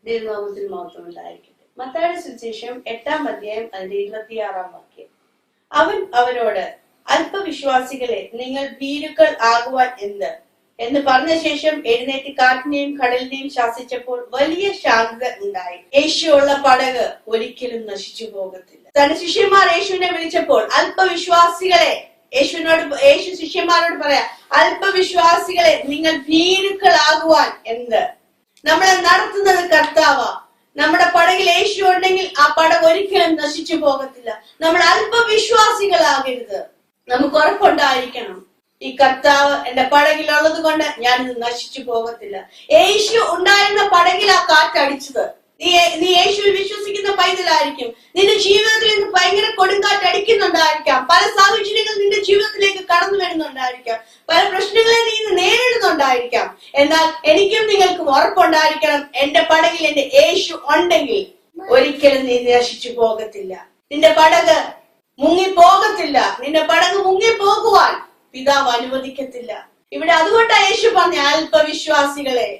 ദൈവനാമത്തിൽ മാത്രം ഉണ്ടായിരിക്കട്ടെ. മത്തായിയുടെ സുവിശേഷം 8-ാം അധ്യായം അതിന്റെ 26-ാം വാക്യം. അവൻ അവരോട്, അല്പവിശ്വാസികളെ, നിങ്ങൾ ഭീരുക്കൾ ആകുവാൻ എന്ന് പറഞ്ഞ ശേഷം എഴുന്നേറ്റ് കാറ്റിനെയും കടലിനെയും ശാസിച്ചപ്പോൾ വലിയ ശാന്തത ഉണ്ടായി. യേശുവുള്ള പടക് ഒരിക്കലും നശിച്ചു പോകത്തില്ല. തന്റെ ശിഷ്യന്മാർ യേശുവിനെ വിളിച്ചപ്പോൾ അല്പവിശ്വാസികളെ, യേശു ശിഷ്യന്മാരോട് പറയാ, അല്പവിശ്വാസികളെ, നിങ്ങൾ ഭീരുക്കളാകുവാൻ നമ്മളെ നടത്തുന്നത് കർത്താവാ. നമ്മുടെ പടകിൽ യേശു ഉണ്ടെങ്കിൽ ആ പടക് ഒരിക്കലും നശിച്ചു പോകത്തില്ല. നമ്മൾ അല്പവിശ്വാസികളാകരുത്. നമുക്ക് ഉറപ്പുണ്ടായിരിക്കണം, ഈ കർത്താവ് എന്റെ പടകിലുള്ളത് കൊണ്ട് ഞാനിത് നശിച്ചു പോകത്തില്ല. യേശു ഉണ്ടായിരുന്ന പടകിൽ ആ കാറ്റടിച്ചത്. നീ യേശുവിൽ വിശ്വസിക്കുന്ന പൈതലായിരിക്കും. നിന്റെ ജീവിതത്തിൽ ഇന്ന് ഭയങ്കര കൊടുങ്കാറ്റ് അടിക്കുന്നുണ്ടായിരിക്കാം. പല സാഹചര്യങ്ങൾ നിന്റെ ജീവിതത്തിലേക്ക് കടന്നു വരുന്നുണ്ടായിരിക്കാം. പല പ്രശ്നങ്ങളെ നീ ഇന്ന് നേരിടുന്നുണ്ടായിരിക്കാം. എന്നാൽ എനിക്കും നിങ്ങൾക്കും ഉറപ്പുണ്ടായിരിക്കണം, എന്റെ പടകിൽ എന്റെ യേശു ഉണ്ടെങ്കിൽ ഒരിക്കലും നീ നശിച്ചു പോകത്തില്ല. നിന്റെ പടക് മുങ്ങിപ്പോകത്തില്ല. നിന്റെ പടക് മുങ്ങിപ്പോകുവാൻ പിതാവ് അനുവദിക്കത്തില്ല. ഇവിടെ അതുകൊണ്ടാണ് യേശു പറഞ്ഞ, അല്പവിശ്വാസികളെ,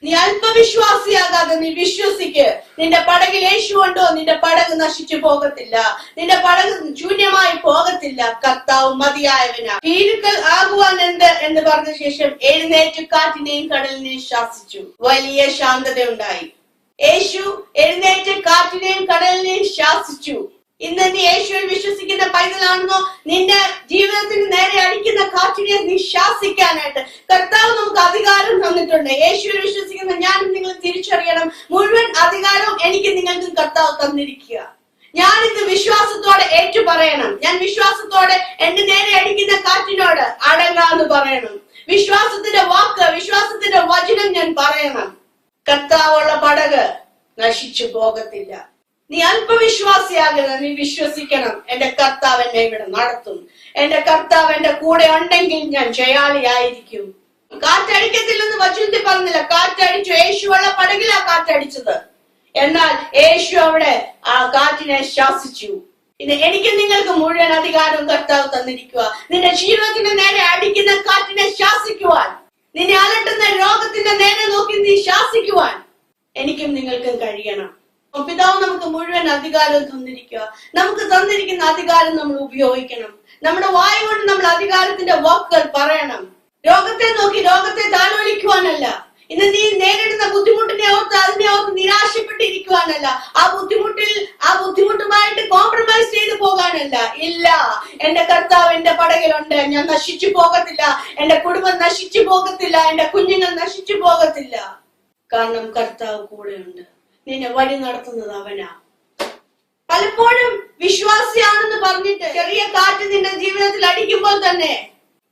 നീ അല്പവിശ്വാസിയാകാതെ നീ വിശ്വസിക്ക്. നിന്റെ പടകിൽ യേശു ഉണ്ടോ, നിന്റെ പടക് നശിച്ചു പോകത്തില്ല. നിന്റെ പടക് ശൂന്യമായി പോകത്തില്ല. കർത്താവ് മതിയായവനാ. ഭീരുക്കൾ ആകുവാൻ എന്ന് പറഞ്ഞ ശേഷം എഴുന്നേറ്റ് കാറ്റിനെയും കടലിനെയും ശാസിച്ചു. വലിയ ശാന്തത ഉണ്ടായി. യേശു എഴുന്നേറ്റ് കാറ്റിനെയും കടലിനെയും ശാസിച്ചു. ഇന്ന് നീ യേശുവിൽ വിശ്വസിക്കുന്ന പൈതലാണെന്നോ, നിന്റെ ജീവിതത്തിന് നേരെ അടിക്കുന്ന കാറ്റിനെ നീ ശാസിക്കാനായിട്ട് കർത്താവ് നമുക്ക് അധികാരം തന്നിട്ടുണ്ട്. യേശുവിൽ വിശ്വസിക്കുന്ന ഞാനും നിങ്ങൾ തിരിച്ചറിയണം, മുഴുവൻ അധികാരവും എനിക്ക് നിങ്ങൾക്കും കർത്താവ് തന്നിരിക്കുക. ഞാൻ ഇന്ന് വിശ്വാസത്തോടെ ഏറ്റു പറയണം. ഞാൻ വിശ്വാസത്തോടെ എന്റെ നേരെ അടിക്കുന്ന കാറ്റിനോട് അടങ്ങാന്ന് പറയണം. വിശ്വാസത്തിന്റെ വാക്ക്, വിശ്വാസത്തിന്റെ വചനം ഞാൻ പറയണം. കർത്താവുള്ള പടക് നശിച്ചു പോകത്തില്ല. നീ അല്പവിശ്വാസിയാകരുത്. നീ വിശ്വസിക്കണം, എന്റെ കർത്താവ് എന്നെ ഇവിടെ നടത്തും. എന്റെ കർത്താവ് എന്റെ കൂടെ ഉണ്ടെങ്കിൽ ഞാൻ ജയാളിയായിരിക്കും. കാറ്റടിക്കത്തില്ലെന്ന് വചനത്തിൽ പറഞ്ഞില്ല. കാറ്റടിച്ചു. യേശുവുള്ള പടകിലാ കാറ്റടിച്ചത്. എന്നാൽ യേശു അവിടെ ആ കാറ്റിനെ ശാസിച്ചു. പിന്നെ എനിക്ക് നിങ്ങൾക്ക് മുഴുവൻ അധികാരവും കർത്താവ് തന്നിരിക്കുക. നിന്റെ ജീവിതത്തിന് നേരെ അടിക്കുന്ന കാറ്റിനെ ശാസിക്കുവാൻ, നിന്നെ അലട്ടുന്ന രോഗത്തിന്റെ നേരെ നോക്കി നീ ശാസിക്കുവാൻ എനിക്കും നിങ്ങൾക്കും കഴിയണം. പിതാവ് നമുക്ക് മുഴുവൻ അധികാരം തന്നിരിക്കുക. നമുക്ക് തന്നിരിക്കുന്ന അധികാരം നമ്മൾ ഉപയോഗിക്കണം. നമ്മുടെ വായ കൊണ്ട് നമ്മൾ അധികാരത്തിന്റെ വാക്കുകൾ പറയണം. രോഗത്തെ നോക്കി രോഗത്തെ താലോലിക്കുവാനല്ല. ഇന്ന് നീ നേരിടുന്ന ബുദ്ധിമുട്ടിനെ ഓർത്ത് അതിനെ ഓർത്ത് നിരാശപ്പെട്ടിരിക്കുവാനല്ല. ആ ബുദ്ധിമുട്ടുമായിട്ട് കോംപ്രമൈസ് ചെയ്തു പോകാനല്ല. ഇല്ല, എന്റെ കർത്താവ് എന്റെ പടകിലുണ്ട്. ഞാൻ നശിച്ചു പോകത്തില്ല. എന്റെ കുടുംബം നശിച്ചു പോകത്തില്ല. എന്റെ കുഞ്ഞുങ്ങൾ നശിച്ചു പോകത്തില്ല. കാരണം കർത്താവ് കൂടെയുണ്ട്. നിന്നെ വഴി നടത്തുന്നത് അവനാ. പലപ്പോഴും വിശ്വാസിയാണെന്ന് പറഞ്ഞിട്ട് ചെറിയ കാറ്റ് നിന്റെ ജീവിതത്തിൽ അടിക്കുമ്പോൾ തന്നെ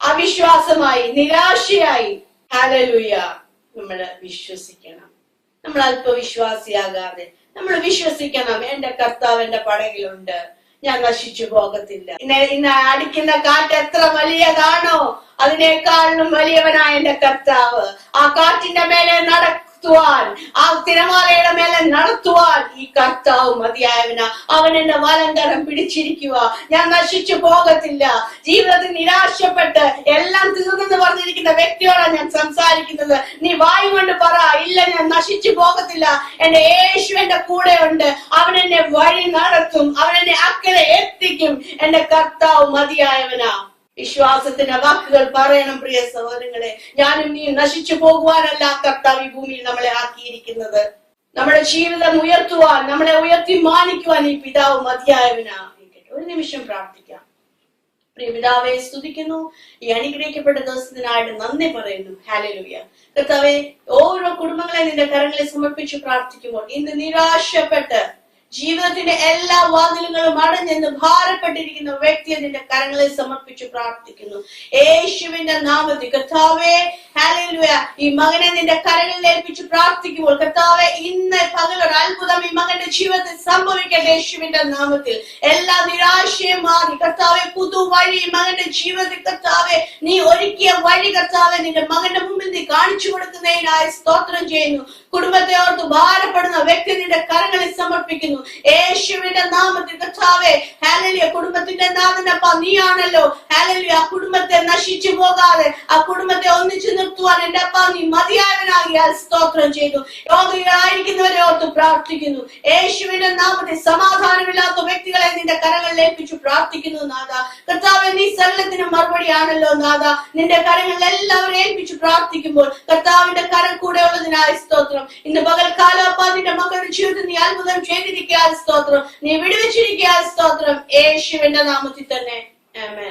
അവിശ്വാസമായി, നിരാശയായി, ഹല്ലേലൂയ, നമ്മൾ വിശ്വസിക്കണം. നമ്മൾ അല്പവിശ്വാസിയാകാതെ നമ്മൾ വിശ്വസിക്കണം, എന്റെ കർത്താവ് എന്റെ പടകിലുണ്ട്, ഞാൻ നശിച്ചു പോകത്തില്ല. ഇന്ന് അടിക്കുന്ന കാറ്റ് എത്ര വലിയതാണോ അതിനേക്കാളും വലിയവനായ എന്റെ കർത്താവ്. ആ കാറ്റിന്റെ മേലെ ആ തിരമാലയുടെ മേലെ നടത്തുവാൻ ഈ കർത്താവ് മതിയായവനാ. അവൻ എന്റെ വലങ്കരം പിടിച്ചിരിക്കുക. ഞാൻ നശിച്ചു പോകത്തില്ല. ജീവിതത്തിൽ നിരാശപ്പെട്ട് എല്ലാം തീർന്നെന്ന് പറഞ്ഞിരിക്കുന്ന വ്യക്തിയോടാണ് ഞാൻ സംസാരിക്കുന്നത്. നീ വായു കൊണ്ട് പറ, ഇല്ല, ഞാൻ നശിച്ചു പോകത്തില്ല. എന്റെ യേശു എന്റെ കൂടെ ഉണ്ട്. അവൻ എന്നെ വഴി നടത്തും. അവൻ എന്നെ അക്കരെ എത്തിക്കും. എന്റെ കർത്താവ് മതിയായവനാ. വിശ്വാസത്തിന്റെ വാക്കുകൾ പറയണം പ്രിയ സഹോദരങ്ങളെ. ഞാനും നീ നശിച്ചു പോകുവാനല്ല കർത്താവ് ഈ ഭൂമിയിൽ നമ്മളെ ആക്കിയിരിക്കുന്നത്. നമ്മുടെ ജീവിതം ഉയർത്തുവാൻ, നമ്മളെ ഉയർത്തി മാനിക്കുവാൻ ഈ പിതാവ് മതിയായവനാ. ഒരു നിമിഷം പ്രാർത്ഥിക്കാം. പ്രിയ പിതാവെ, സ്തുതിക്കുന്നു. ഈ അനുഗ്രഹിക്കപ്പെട്ട ദിവസത്തിനായിട്ട് നന്ദി പറയുന്നു. ഹല്ലേലൂയ. കർത്താവെ, ഓരോ കുടുംബങ്ങളെ നിന്റെ കരങ്ങളിൽ സമർപ്പിച്ചു പ്രാർത്ഥിക്കുമ്പോൾ ഇന്ന് നിരാശപ്പെട്ട് ജീവിതത്തിന്റെ എല്ലാ വാതിലുകളും അടഞ്ഞെന്ന് ഭാരപ്പെട്ടിരിക്കുന്ന വ്യക്തിയെ നിന്റെ കരങ്ങളിൽ സമർപ്പിച്ചു പ്രാർത്ഥിക്കുന്നു. യേശുവിന്റെ നാമത്തിൽ കർത്താവേ, ഹല്ലേലൂയ, ഈ മകനെ നിന്റെ കരങ്ങളിൽ ഏൽപ്പിച്ചു പ്രാർത്ഥിക്കുമ്പോൾ കർത്താവെ, ഇന്ന് പകലൊരു അത്ഭുതം ഈ മകന്റെ ജീവിതത്തിൽ സംഭവിക്കട്ടെ. യേശുവിന്റെ നാമത്തിൽ എല്ലാ നിരാശയും മാറി കർത്താവെ, പുതുവഴി മകന്റെ ജീവിതത്തിൽ കർത്താവെ, നീ ഒരുക്കിയ വഴി കർത്താവെ, നിന്റെ മകന്റെ മുമ്പിൽ നീ കാണിച്ചു കൊടുക്കുന്നതിനായി സ്തോത്രം ചെയ്യുന്നു. കുടുംബത്തെ ഓർത്ത് ഭാരപ്പെടുന്ന വ്യക്തി നിന്റെ കരങ്ങളിൽ സമർപ്പിക്കുന്നു. യേശുവിന്റെ നാമത്തിൽ കർത്താവേ, ഹല്ലേലൂയ, കുടുംബത്തിന്റെ നാഥനപ്പ നീയാണല്ലോ. ഹല്ലേലൂയ, ആ കുടുംബത്തെ നശിച്ചു പോകാതെ ആ കുടുംബത്തെ ഒന്നിച്ചു നിർത്തുവാൻ എന്റെ അപ്പ നീ മതിയായവനാകിയാൽ സ്തോത്രം ചെയ്തു. രോഗികളായിരിക്കുന്നവരെ ഓർത്ത് പ്രാർത്ഥിക്കുന്നു. യേശുവിന്റെ നാമത്തിൽ സമാധാനമില്ലാത്ത വ്യക്തികളെ നിന്റെ കരങ്ങളിൽ ഏൽപ്പിച്ചു പ്രാർത്ഥിക്കുന്നു നാഥ. കർത്താവേ, നീ സകലത്തിനും മറുപടിയാണല്ലോ നാഥ. നിന്റെ കരങ്ങളിൽ എല്ലാവരും ഏൽപ്പിച്ചു പ്രാർത്ഥിക്കുമ്പോൾ കർത്താവിന്റെ കരം കൂടെ ഉള്ളതിനായി സ്തോത്രം. ഇന്ന് പകൽക്കാലം അപ്പ നിന്റെ മക്കളുടെ ജീവിതത്തിൽ നീ അത്ഭുതം ചെയ്തിരിക്കാൻ സ്തോത്രം, നീ വിടുവിച്ചിരിക്കാൻ സ്തോത്രം. യേശുവിന്റെ നാമത്തിൽ തന്നെ ആമേൻ.